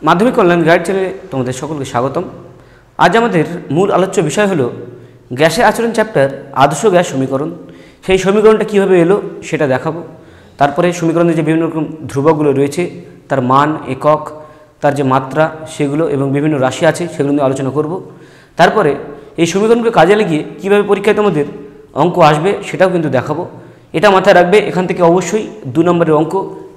মাধ্যমিক online guide চ্যানেলে তোমাদের সকলকে স্বাগতম। আজ আমাদের মূল আলোচ্য বিষয় হলো গ্যাসের আচরণ চ্যাপ্টার আদর্শ গ্যাস সমীকরণ। সেই সমীকরণটা কীভাবে এলো সেটা দেখাবো। তারপরে সমীকরণের যে বিভিন্ন রকম ধ্রুবকগুলো রয়েছে, তার মান, একক, তার যে মাত্রা সেগুলো এবং বিভিন্ন রাশি আছে সেগুলো নিয়ে আলোচনা করব। তারপরে এই সমীকরণকে কাজে লাগিয়ে কীভাবে পরীক্ষায় তোমাদের অঙ্ক আসবে সেটাও কিন্তু দেখাবো। এটা মাথায় রাখবে, এখান থেকে অবশ্যই 2 নম্বরের অঙ্ক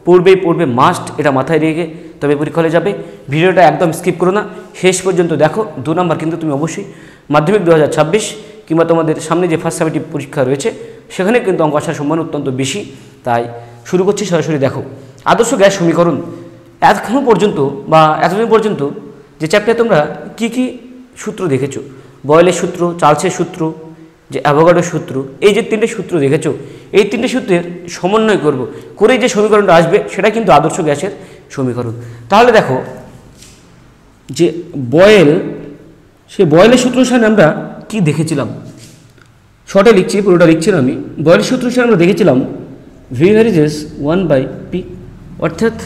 পড়বে মাস্ট, এটা মাথায় রেখে তবে পরীক্ষা হলে যাবে। ভিডিওটা একদম স্কিপ করো না, শেষ পর্যন্ত দেখো। 2 নম্বর কিন্তু তুমি অবশ্যই মাধ্যমিক 2026 কিংবা তোমাদের সামনে যে ফার্স্ট সামেটিভ পরীক্ষা রয়েছে সেখানে কিন্তু অঙ্ক আসার সম্ভাবনা অত্যন্ত বেশি। তাই শুরু করছি, সরাসরি দেখো। আদর্শ গ্যাস সমীকরণ এতক্ষণ পর্যন্ত বা এতদিন পর্যন্ত যে চ্যাপ্টারে তোমরা কি কি সূত্র দেখেছো, বয়েলের সূত্র, চার্লসের সূত্র, যে অ্যাভোগাড্রোর সূত্র, এই যে 3টে সূত্র দেখেছো, এই 3টে সূত্রের সমন্বয় করে যে সমীকরণটা আসবে সেটা কিন্তু আদর্শ গ্যাসের সমীকরণ। তাহলে দেখো যে বয়েল, সে বয়েলের সূত্র অনুসারে আমরা কি দেখেছিলাম, শর্টে লিখছি, পুরোটা লিখছি না আমি। বয়েলের সূত্র অনুসারে আমরা দেখেছিলাম ভি ভ্যারিজেস 1/p, অর্থাৎ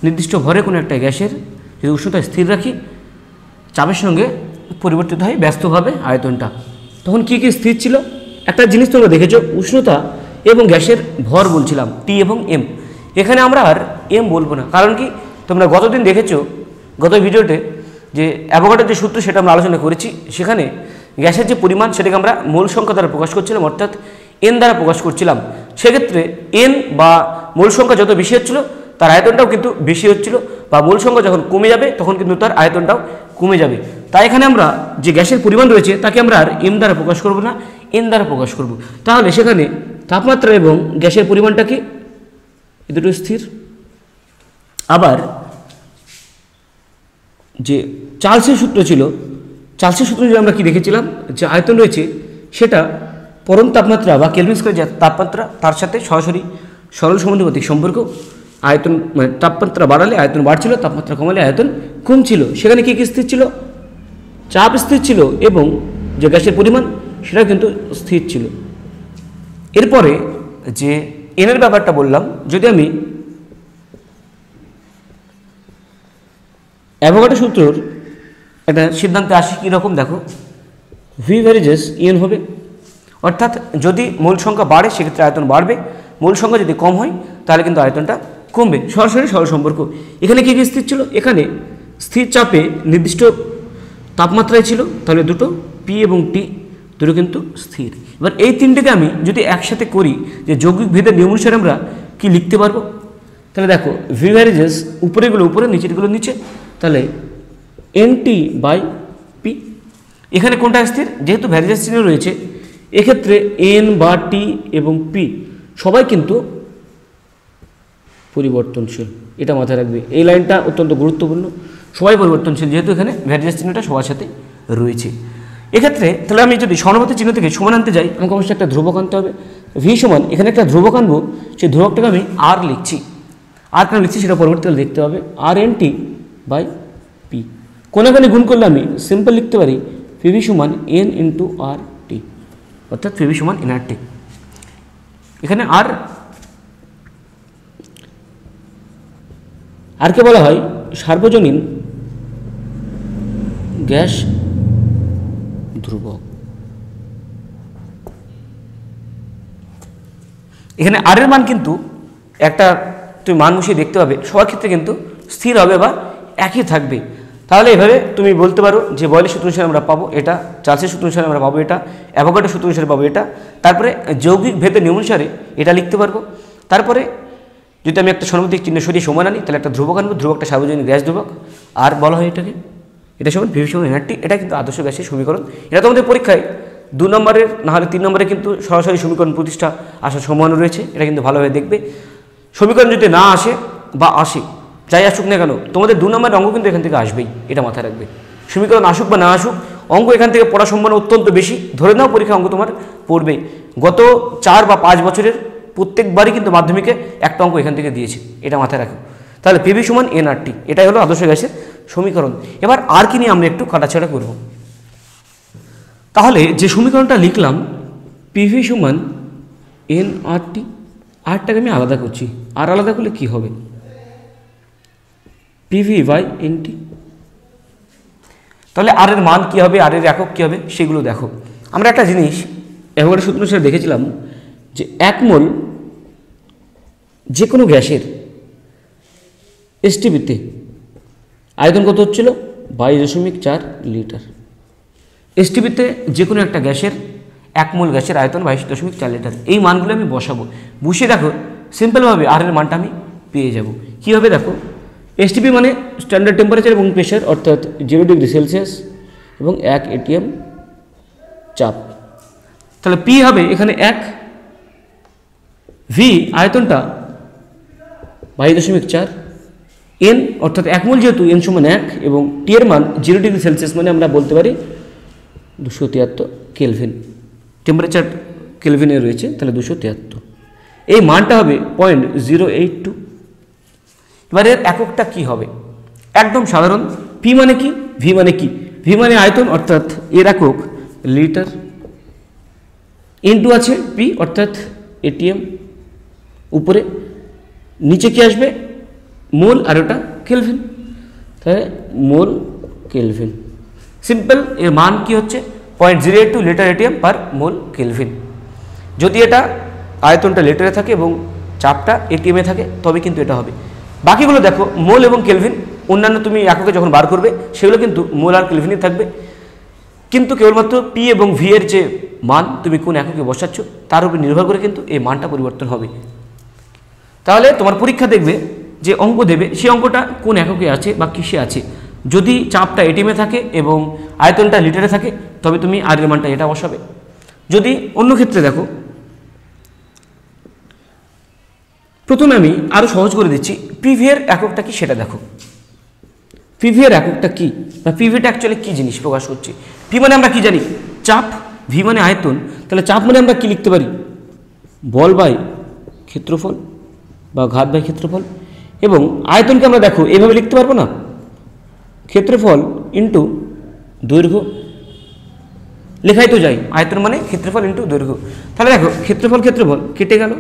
নির্দিষ্ট ভরে কোনো একটা গ্যাসের যদি উষ্ণতা স্থির রাখি, চাপের সঙ্গে পরিবর্তিত হয় ব্যস্তভাবে আয়তনটা। তখন কী কী স্থির ছিল? একটা জিনিস তোমরা দেখেছো, উষ্ণতা এবং গ্যাসের ভর বলছিলাম টি এবং এম। এখানে আমরা আর এম বলবো না, কারণ কি তোমরা গতদিন দেখেছো, গত ভিডিওতে যে অ্যাভোগাড্রোর যে সূত্র সেটা আমরা আলোচনা করেছি। সেখানে গ্যাসের যে পরিমাণ সেটাকে আমরা মোল সংখ্যা দ্বারা প্রকাশ করছিলাম, অর্থাৎ এন দ্বারা প্রকাশ করছিলাম। সেক্ষেত্রে এন বা মোল সংখ্যা যত বেশি হচ্ছিল তার আয়তনটাও কিন্তু বেশি হচ্ছিল, বা মোল সংখ্যা যখন কমে যাবে তখন কিন্তু তার আয়তনটাও কমে যাবে। তাই এখানে আমরা যে গ্যাসের পরিমাণ রয়েছে তাকে আমরা আর এম দ্বারা প্রকাশ করব না, এন দ্বারা প্রকাশ করব। তাহলে সেখানে তাপমাত্রা এবং গ্যাসের পরিমাণটা কি এ দুটো স্থির। আবার যে চার্লসের সূত্র ছিল, চার্লসের সূত্র যে আমরা কি দেখেছিলাম, যে আয়তন রয়েছে সেটা পরম তাপমাত্রা বা কেলভিন স্কয়ার যে তাপমাত্রা তার সাথে সরাসরি সরল সমানুপাতিক সম্পর্ক। আয়তন মানে তাপমাত্রা বাড়ালে আয়তন বাড়ছিল, তাপমাত্রা কমালে আয়তন কমছিল। সেখানে কী কী স্থির ছিল? চাপ স্থির ছিল এবং যে গ্যাসের পরিমাণ সেটাও কিন্তু স্থির ছিল। এরপরে যে এনের ব্যাপারটা বললাম, যদি আমি অ্যাভোগাড্রো সূত্রর একটা সিদ্ধান্তে আসি কীরকম দেখো, ভি ভ্যারিজেস এন হবে, অর্থাৎ যদি মূল সংখ্যা বাড়ে সেক্ষেত্রে আয়তন বাড়বে, মূল সংখ্যা যদি কম হয় তাহলে কিন্তু আয়তনটা কমবে, সরাসরি সরল সম্পর্ক। এখানে কী কী স্থির ছিল? এখানে স্থির চাপে নির্দিষ্ট তাপমাত্রায় ছিল, তাহলে দুটো পি এবং টি দুটো কিন্তু স্থির। এবার এই 3টেকে আমি যদি একসাথে করি, যে যৌগিক ভেদের নিয়ম অনুসারে আমরা কি লিখতে পারবো, তাহলে দেখো ভি ভ্যারিজেস উপরেগুলো উপরে নিচেরগুলো নিচে, তাহলে NT/P। এখানে কোনটা স্থির? যেহেতু ভ্যারিজেস চিহ্ন রয়েছে এক্ষেত্রে এন বা টি এবং পি সবাই কিন্তু পরিবর্তনশীল, এটা মাথায় রাখবে। এই লাইনটা অত্যন্ত গুরুত্বপূর্ণ, সবাই পরিবর্তনশীল, যেহেতু এখানে ভ্যারিজেস চিহ্নটা সবার সাথে রয়েছে। এক্ষেত্রে তাহলে আমি যদি সমানুপাতিক চিহ্ন থেকে সমান আনতে যাই, আমাকে অবশ্যই একটা ধ্রুবক আনতে হবে। ভি সমান, এখানে একটা ধ্রুবক আনবো, সেই ধ্রুবকটাকে আমি আর লিখছি। আর কেন লিখছি সেটা পরবর্তীকালে দেখতে হবে। RNT/P কোনাখানে গুণ করলে আমি সিম্পল লিখতে পারি পিভি সমান এন ইন্টু আর টি, অর্থাৎ পিভি সমান NRT। এখানে আরকে বলা হয় সার্বজনীন গ্যাস ধ্রুবক। এখানে আর এর মান কিন্তু একটা তুমি মান বসিয়ে দেখতে পাবে, সবার ক্ষেত্রে কিন্তু স্থির হবে বা একই থাকবে। তাহলে এভাবে তুমি বলতে পারো যে বয়েলের সূত্র অনুসারে আমরা পাবো এটা, চার্লসের সূত্র অনুসারে আমরা পাবো এটা, অ্যাভোগাড্রোর সূত্র অনুসারে পাবো এটা, তারপরে যৌগিক ভেদের নিয়ম অনুসারে এটা লিখতে পারবো। তারপরে যদি আমি একটা সমানুপাতিক চিহ্ন সরিয়ে সমান আনি তাহলে একটা ধ্রুবক আনবো, ধ্রুবকটা সার্বজনীন গ্যাস ধ্রুবক, আর বলা হয় এটাকে, এটা সমান পিভি সমান NRT। এটা কিন্তু আদর্শ গ্যাসের সমীকরণ। এটা তোমাদের পরীক্ষায় 2 নম্বরের না হলে 3 নম্বরে কিন্তু সরাসরি সমীকরণ প্রতিষ্ঠা আসার সম্ভাবনা রয়েছে, এটা কিন্তু ভালোভাবে দেখবে। সমীকরণ যদি না আসে বা আসে, যাই আসুক না কেন, তোমাদের 2 নম্বরের অঙ্ক কিন্তু এখান থেকে আসবেই, এটা মাথায় রাখবে। সমীকরণ আসুক বা না আসুক, অঙ্ক এখান থেকে পড়ার সম্ভাবনা অত্যন্ত বেশি। ধরে নাও পরীক্ষা অঙ্ক তোমার পড়বে। গত 4 বা 5 বছরের প্রত্যেকবারই কিন্তু মাধ্যমিকে একটা অঙ্ক এখান থেকে দিয়েছে, এটা মাথায় রাখো। তাহলে পিভি সমান NRT, এটাই হলো আদর্শ গ্যাসের সমীকরণ। এবার আর কি নিয়ে আমরা একটু কাটাছেড়া করব। তাহলে যে সমীকরণটা লিখলাম পিভি সমান NRT, আরটাকে আমি আলাদা করছি, আর আলাদা করলে কি হবে? P PV by NT. তাহলে আর এর মান কী হবে, আর এর একক কী হবে সেগুলো দেখো। আমরা একটা জিনিস অ্যাভোগাড্রো সূত্র অনুসারে দেখেছিলাম যে 1 মোল যে কোনো গ্যাসের এসটিপিতে আয়তন কত হচ্ছিল 22.4 লিটার। এসটিপিতে যে কোনো একটা গ্যাসের 1 মোল গ্যাসের আয়তন 22.4 লিটার। এই মানগুলো আমি বসাবো, বসিয়ে দেখো সিম্পলভাবে আর এর মানটা আমি পেয়ে যাব। কীভাবে দেখো, এসটিপি মানে স্ট্যান্ডার্ড টেম্পারেচার এবং প্রেশার, অর্থাৎ 0 ডিগ্রি সেলসিয়াস এবং 1 এটিএম চাপ। তাহলে পি হবে এখানে 1, ভি আয়তনটা 22.4, এন অর্থাৎ 1 মোল যেহেতু এন সমান 1 এবং টি এর মান 0 ডিগ্রি সেলসিয়াস মানে আমরা বলতে পারি 273 কেলভিন, টেম্পারেচার কেলভিনে রয়েছে তাহলে 273। এই মানটা হবে 0.082। এবার এর এককটা কি হবে, একদম সাধারণ, পি মানে কি, ভি মানে কি, ভি মানে আয়তন অর্থাৎ এর একক লিটার, ইনটু আছে পি অর্থাৎ এটিএম উপরে, নিচে কি আসবে মোল আর ওটা কেলভিন, তাহলে মোল কেলভিন। সিম্পল, এর মান কি হচ্ছে 0.082 লিটার এটিএম পার মোল কেলভিন। যদি এটা আয়তনটা লিটারে থাকে এবং চাপটা এটিএমে থাকে তবে কিন্তু এটা হবে। বাকিগুলো দেখো মোল এবং কেলভিন, অন্যান্য তুমি এককে যখন বার করবে সেগুলো কিন্তু মোল আর কেলভিনই থাকবে, কিন্তু কেবলমাত্র পি এবং ভি এর যে মান তুমি কোন এককে বসাচ্ছ তার উপর নির্ভর করে কিন্তু এই মানটা পরিবর্তন হবে। তাহলে তোমার পরীক্ষা দেখবে যে অঙ্ক দেবে সেই অঙ্কটা কোন এককে আছে বা কিসে আছে। যদি চাপটা এটিএমে থাকে এবং আয়তনটা লিটারে থাকে তবে তুমি আর এর মানটা এটা বসাবে। যদি অন্য ক্ষেত্রে দেখো, প্রথমে আমি আরও সহজ করে দিচ্ছি, পিভি এর এককটা কি সেটা দেখো। পিভি এর এককটা কি বা পিভিটা অ্যাকচুয়ালি কী জিনিস প্রকাশ করছে। পি মানে আমরা কি জানি চাপ, ভি মানে আয়তন, তাহলে চাপ মানে আমরা কি লিখতে পারি বল বাই ক্ষেত্রফল বা ঘাত বাই ক্ষেত্রফল, এবং আয়তনকে আমরা দেখো এইভাবে লিখতে পারবো না, ক্ষেত্রফল ইন্টু দৈর্ঘ্য, লেখাই তো যায় আয়তন মানে ক্ষেত্রফল ইন্টু দৈর্ঘ্য। তাহলে দেখো ক্ষেত্রফল ক্ষেত্রফল কেটে গেল,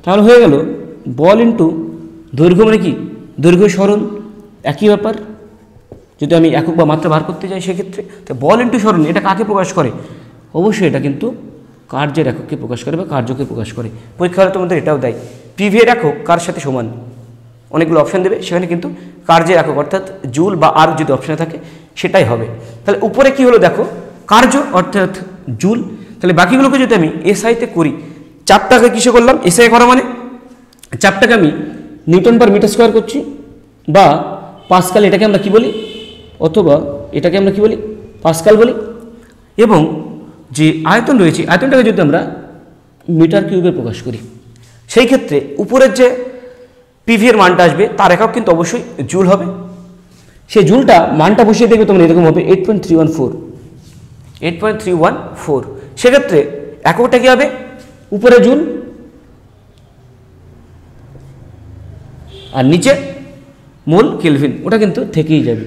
তাহলে হয়ে গেল বল ইন্টু দৈর্ঘ্য মানে কি দৈর্ঘ্য সরণ, একই ব্যাপার। যদি আমি একক বা মাত্রা বার করতে যাই সেক্ষেত্রে তো বল ইন্টু সরণ এটা কাকে প্রকাশ করে, অবশ্যই এটা কিন্তু কার্যের এককে প্রকাশ করে বা কার্যকে প্রকাশ করে। পরীক্ষা হলে তোমাদের এটাও দেয় পিভি এর একক কার সাথে সমান, অনেকগুলো অপশান দেবে সেখানে কিন্তু কার্যের একক অর্থাৎ জুল বা আর যদি অপশানে থাকে সেটাই হবে। তাহলে উপরে কি হলো দেখো কার্য অর্থাৎ জুল, তাহলে বাকিগুলোকে যদি আমি এসআইতে করি, চাপটাকে কিসে করলাম এসআই করা মানে চাপটাকে আমি নিউটন পার মিটার স্কোয়ার করছি বা পাস্কাল এটাকে আমরা কি বলি, অথবা এটাকে আমরা কি বলি পাস্কাল বলি, এবং যে আয়তন রয়েছে আয়তনটাকে যদি আমরা মিটার কিউবে প্রকাশ করি সেই ক্ষেত্রে উপরের যে পিভি এর মানটা আসবে তার একক কিন্তু অবশ্যই জুল হবে। সেই জুলটা মানটা বসিয়ে দেখবে তোমরা এরকম হবে 8.314। সেক্ষেত্রে এককটা কী হবে উপরে জুল আর নিচে মোল কেলভিন, ওটা কিন্তু থেকেই যাবে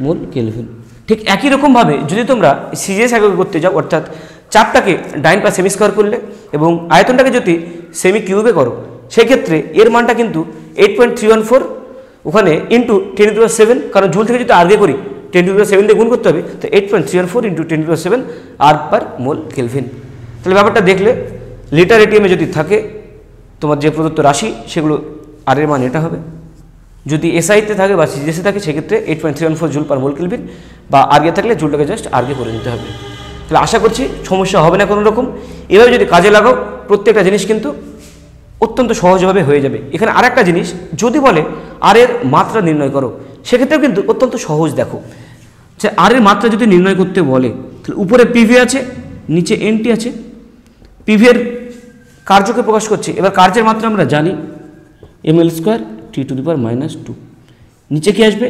মোল কেলভিন। ঠিক একই রকমভাবে যদি তোমরা সিজিএস এককে করতে যাও অর্থাৎ চাপটাকে ডাইন পা সেমি স্কোয়ার করলে এবং আয়তনটাকে যদি সেমি কিউবে করো সেক্ষেত্রে এর মানটা কিন্তু 8.314 ওখানে ইন্টু 10⁻⁷, কারণ জুল থেকে যদি আগে করি 10⁻⁷ দিয়ে গুণ করতে হবে, তো 8.314 ইন্টু 10⁻⁷ আর পার মোল কেলভিন। তাহলে ব্যাপারটা দেখলে লিটার এটিএমে যদি থাকে তোমার যে প্রদত্ত রাশি সেগুলো আর এর মান এটা হবে, যদি এসআইতে থাকে বা সিজিএসে থাকে সেক্ষেত্রে 8.314 জুল পার মোল কেলভিন, বা আর্গে থাকলে জুলটাকে জাস্ট আর্গে করে নিতে হবে। তাহলে আশা করছি সমস্যা হবে না কোনো রকম। এভাবে যদি কাজে লাগাও প্রত্যেকটা জিনিস কিন্তু অত্যন্ত সহজভাবে হয়ে যাবে। এখানে আরেকটা জিনিস যদি বলে আর এর মাত্রা নির্ণয় করো সেক্ষেত্রেও কিন্তু অত্যন্ত সহজ। দেখো যে আর এর মাত্রা যদি নির্ণয় করতে বলে তাহলে উপরে পিভি আছে নিচে এনটি আছে, পিভি এর কার্যকে প্রকাশ করছে, এবার কার্যের মাত্রা আমরা জানি ml² T⁻², নিচে কি আসবে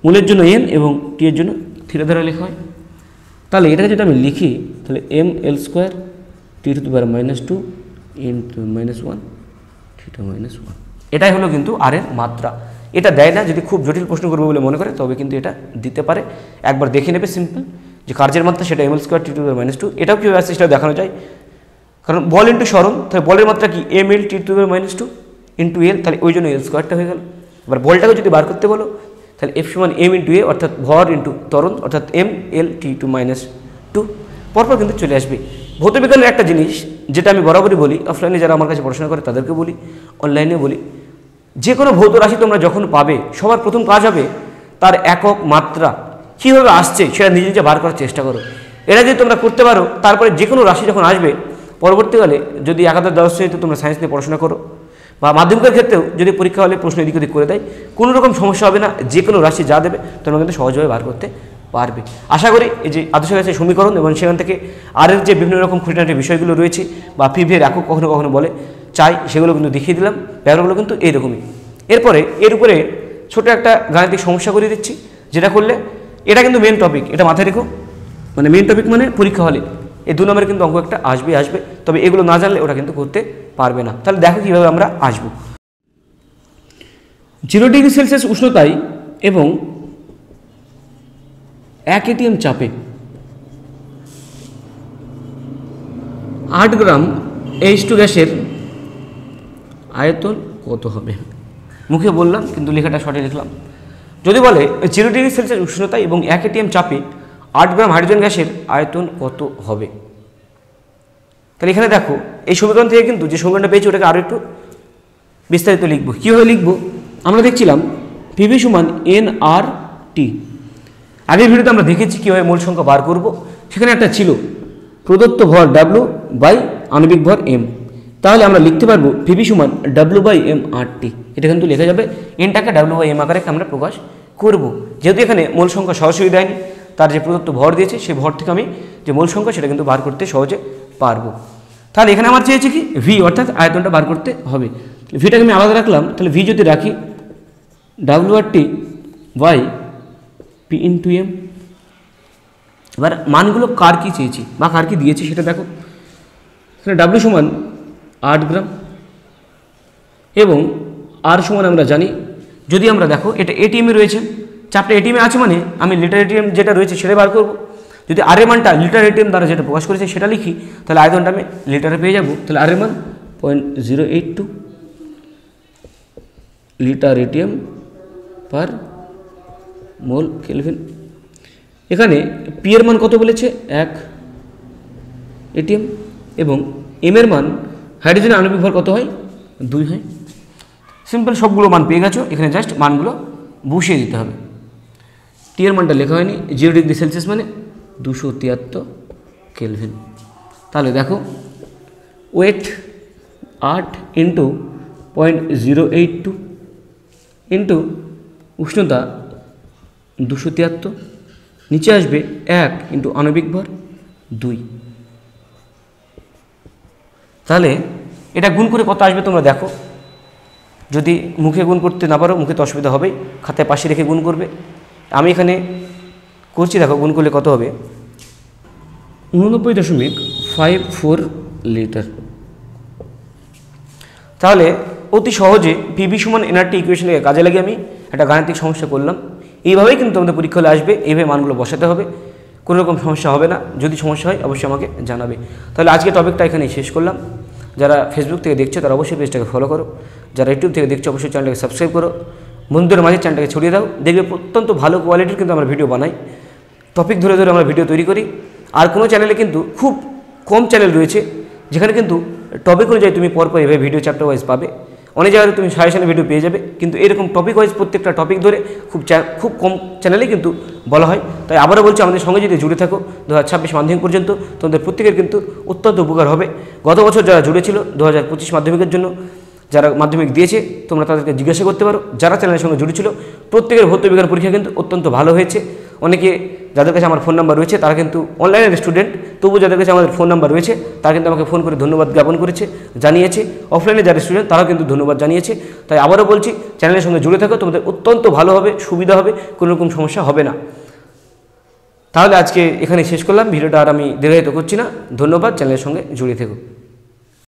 মূলের জন্য এন এবং টি এর জন্য থিটা দ্বারা লেখা হয়। তাহলে এটাকে যদি আমি লিখি তাহলে ml² T⁻² ইন্টু -1 θ-1, এটাই হলো কিন্তু আর এর মাত্রা। এটা দেয় না, যদি খুব জটিল প্রশ্ন করবে বলে মনে করে তবে কিন্তু এটা দিতে পারে। একবার দেখে নেবে সিম্পল যে কার্যের মাত্রা সেটা ml² T⁻², এটাও কীভাবে আসছে সেটাও দেখানো যায়, কারণ বল ইন্টু সরণ, তাহলে বলের মাত্রা কি ml T⁻² ইন্টু এল, তাহলে ওই জন্য L² হয়ে গেল। এবার বলটাকে যদি বার করতে বলো তাহলে এফ সমান এম ইন্টু এ অর্থাৎ ভর ইন্টু ত্বরণ অর্থাৎ এম এল টি টু মাইনাস টু পরপর কিন্তু চলে আসবে। ভৌতবিজ্ঞানের একটা জিনিস যেটা আমি বরাবরই বলি, অফলাইনে যারা আমার কাছে পড়াশোনা করে তাদেরকে বলি, অনলাইনে বলি, যে কোনো ভৌত রাশি তোমরা যখন পাবে সবার প্রথম কাজ হবে তার একক মাত্রা কীভাবে আসছে সেটা নিজে নিজে বার করার চেষ্টা করো। এটা যদি তোমরা করতে পারো তারপরে যে কোনো রাশি যখন আসবে পরবর্তীকালে যদি একাদশ দ্বাদশ শ্রেণীতে তোমরা সায়েন্স নিয়ে পড়াশোনা করো বা মাধ্যমিকের ক্ষেত্রেও যদি পরীক্ষা হলে প্রশ্ন এদিক ওদিক করে দেয় কোনো রকম সমস্যা হবে না, যে কোনো রাশি যা দেবে তোমরা কিন্তু সহজভাবে বার করতে পারবে। আশা করি এই যে আদর্শ গ্যাসের সমীকরণ এবং সেখান থেকে আর এর যে বিভিন্ন রকম খুঁটিনাটি বিষয়গুলো রয়েছে বা পিভির একক কখনো কখনো বলে চাই সেগুলো কিন্তু দেখিয়ে দিলাম। ব্যাপারগুলো কিন্তু এইরকমই। এরপরে এর উপরে ছোটো একটা গাণিতিক সমস্যা করে দিচ্ছি, যেটা করলে এটা কিন্তু মেন টপিক, এটা মাথায় রেখো, মানে মেন টপিক মানে পরীক্ষা হলে এই 2 নম্বরে কিন্তু অঙ্ক একটা আসবে, তবে এগুলো না জানলে ওটা কিন্তু করতে পারবে না। তাহলে দেখো কীভাবে আমরা আসবো। 0 ডিগ্রি সেলসিয়াস উষ্ণতায় এবং 1 ATM চাপে 8 গ্রাম H2 গ্যাসের আয়তন কত হবে? মুখে বললাম কিন্তু লেখাটা শর্টে লিখলাম। যদি বলে 0 ডিগ্রি সেলসিয়াস উষ্ণতায় এবং 1 ATM চাপে 8 গ্রাম হাইড্রোজেন গ্যাসের আয়তন কত হবে, তাহলে এখানে দেখো এই সমীকরণ থেকে কিন্তু যে সমীকরণটা পেয়েছি ওটাকে আরও একটু বিস্তারিত লিখবো। কীভাবে লিখবো? আমরা দেখছিলাম পিভি সমান NRT। আগের ভিডিওতে আমরা দেখেছি কীভাবে মোল সংখ্যা বার করব। সেখানে একটা ছিল প্রদত্ত ভর W বাই আণবিক ভর M। তাহলে আমরা লিখতে পারবো পিভি সমান W বাই MRT। এটা কিন্তু লেখা যাবে, এনটাকে W বাই M আকারে আমরা প্রকাশ করব। যেহেতু এখানে মোল সংখ্যা সরাসরি দেয়নি, তার যে প্রদত্ত ভর দিয়েছে সেই ভর থেকে আমি যে মোল সংখ্যা সেটা কিন্তু বার করতে সহজে পারবো। তাহলে এখানে আমার চেয়েছে কি ভি অর্থাৎ আয়তনটা বার করতে হবে। ভিটাকে আমি আলাদা রাখলাম, তাহলে ভি যদি রাখি WRT by P into M. এবার মানগুলো কার কি চেয়েছি বা কার কি দিয়েছি সেটা দেখো। এখানে W সমান 8 গ্রাম এবং আর সমান আমরা জানি, যদি আমরা দেখো এটা এটিএমে রয়েছে, চাপটা এটিএমে আছে মানে আমি লিটার এটিএম যেটা রয়েছে সেটা বার করবো। যদি আর এর মানটা লিটার এটিএম দ্বারা যেটা প্রকাশ করেছে সেটা লিখি তাহলে আয়তনটা আমি লিটারে পেয়ে যাবো। তাহলে আর এর মান 0.082 লিটার এটিএম পার মোল কেলভিন। এখানে পি এর মান কত বলেছে 1 এটিএম এবং এম এর মান হাইড্রোজেনের আণবিক ভর কত হয় 2 হয়। সিম্পল সবগুলো মান পেয়ে গেছো, এখানে জাস্ট মানগুলো বসিয়ে দিতে হবে। টি এর মানটা লেখা হয়নি, 0 ডিগ্রি সেলসিয়াস মানে 273 কেলভিন। তাহলে দেখো ওয়েট 8 ইন্টু 0.082 ইন্টু উষ্ণতা 273, নিচে আসবে 1 ইন্টু আণবিক ভর 2। তাহলে এটা গুণ করে কত আসবে তোমরা দেখো। যদি মুখে গুণ করতে না পারো, মুখে তো অসুবিধা হবেই, খাতায় পাশে রেখে গুণ করবে। আমি এখানে করছি, দেখো গুণ করলে কত হবে 89.54 লিটার। তাহলে অতি সহজে পিভি সমান এনআরটি ইকুয়েশনকে কাজে লাগিয়ে আমি একটা গাণিতিক সমস্যা করলাম। এইভাবেই কিন্তু আমাদের পরীক্ষা হলে আসবে, এইভাবে মানগুলো বসাতে হবে, কোনো রকম সমস্যা হবে না। যদি সমস্যা হয় অবশ্যই আমাকে জানাবে। তাহলে আজকে টপিকটা এখানেই শেষ করলাম। যারা ফেসবুক থেকে দেখছো তারা অবশ্যই পেজটাকে ফলো করো, যারা ইউটিউব থেকে দেখছো অবশ্যই চ্যানেলটাকে সাবস্ক্রাইব করো, বন্ধুদের মাঝে চ্যানেলটাকে ছড়িয়ে দাও। দেখবে অত্যন্ত ভালো কোয়ালিটির কিন্তু আমরা ভিডিও বানাই, টপিক ধরে ধরে আমরা ভিডিও তৈরি করি। আর কোনো চ্যানেলে কিন্তু খুব কম চ্যানেল রয়েছে যেখানে কিন্তু টপিক অনুযায়ী তুমি পরপর এভাবে ভিডিও চ্যাপ্টার ওয়াইজ পাবে। অনেক জায়গায় তুমি সাজেশনে ভিডিও পেয়ে যাবে, কিন্তু এরকম টপিক ওয়াইজ প্রত্যেকটা টপিক ধরে খুব কম চ্যানেলেই কিন্তু বলা হয়। তাই আবারও বলছি, আমাদের সঙ্গে যদি জুড়ে থাকো 2026 মাধ্যমিক পর্যন্ত, তোমাদের প্রত্যেকের কিন্তু অত্যন্ত উপকার হবে। গত বছর যারা জুড়েছিল 2025 মাধ্যমিকের জন্য, যারা মাধ্যমিক দিয়েছে তোমরা তাদেরকে জিজ্ঞাসা করতে পারো। যারা চ্যানেলের সঙ্গে জুড়েছিল প্রত্যেকের ভৌত বিজ্ঞান পরীক্ষা কিন্তু অত্যন্ত ভালো হয়েছে। অনেকে যাদের কাছে আমার ফোন নাম্বার রয়েছে তারা কিন্তু অনলাইনের স্টুডেন্ট, তবু যাদের কাছে আমাদের ফোন নাম্বার রয়েছে তারা কিন্তু আমাকে ফোন করে ধন্যবাদ জ্ঞাপন করেছে, জানিয়েছে। অফলাইনে যারা স্টুডেন্ট তারাও কিন্তু ধন্যবাদ জানিয়েছে। তাই আবারও বলছি, চ্যানেলের সঙ্গে জুড়ে থাকো, তোমাদের অত্যন্ত ভালো হবে, সুবিধা হবে, কোনো রকম সমস্যা হবে না। তাহলে আজকে এখানে শেষ করলাম ভিডিওটা, আর আমি দীর্ঘায়িত করছি না। ধন্যবাদ, চ্যানেলের সঙ্গে জুড়ে থেকো।